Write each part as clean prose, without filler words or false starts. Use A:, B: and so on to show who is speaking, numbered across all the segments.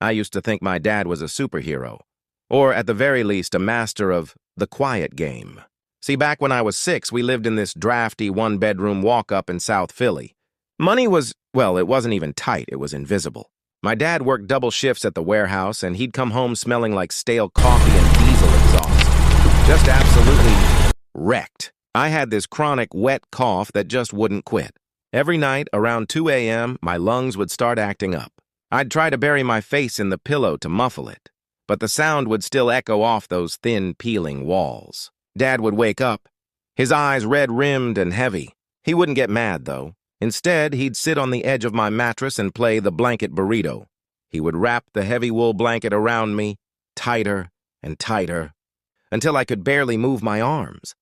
A: I used to think my dad was a superhero, or at the very least a master of the quiet game. See, back when I was 6, we lived in this drafty one-bedroom walk-up in South Philly. Money was, well, it wasn't even tight, it was invisible. My dad worked double shifts at the warehouse, and he'd come home smelling like stale coffee and diesel exhaust. Just absolutely wrecked. I had this chronic wet cough that just wouldn't quit. Every night, around 2 a.m., my lungs would start acting up. I'd try to bury my face in the pillow to muffle it, but the sound would still echo off those thin, peeling walls. Dad would wake up, his eyes red-rimmed and heavy. He wouldn't get mad, though. Instead, he'd sit on the edge of my mattress and play the blanket burrito. He would wrap the heavy wool blanket around me, tighter and tighter, until I could barely move my arms.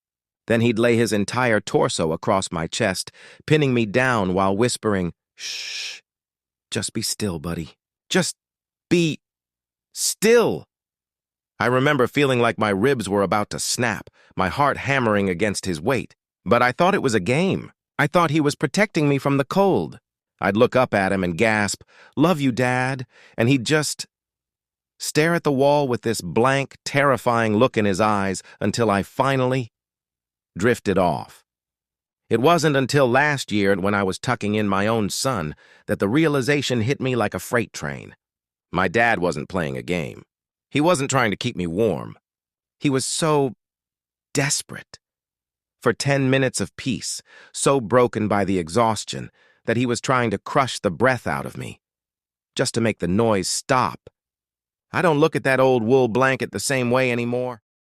A: Then he'd lay his entire torso across my chest, pinning me down while whispering, "Shh, just be still, buddy. Just be still." I remember feeling like my ribs were about to snap, my heart hammering against his weight. But I thought it was a game. I thought he was protecting me from the cold. I'd look up at him and gasp, "Love you, Dad," and he'd just stare at the wall with this blank, terrifying look in his eyes until I finally drifted off. It wasn't until last year, when I was tucking in my own son, that the realization hit me like a freight train. My dad wasn't playing a game. He wasn't trying to keep me warm. He was so desperate for 10 minutes of peace, so broken by the exhaustion that he was trying to crush the breath out of me, just to make the noise stop. I don't look at that old wool blanket the same way anymore.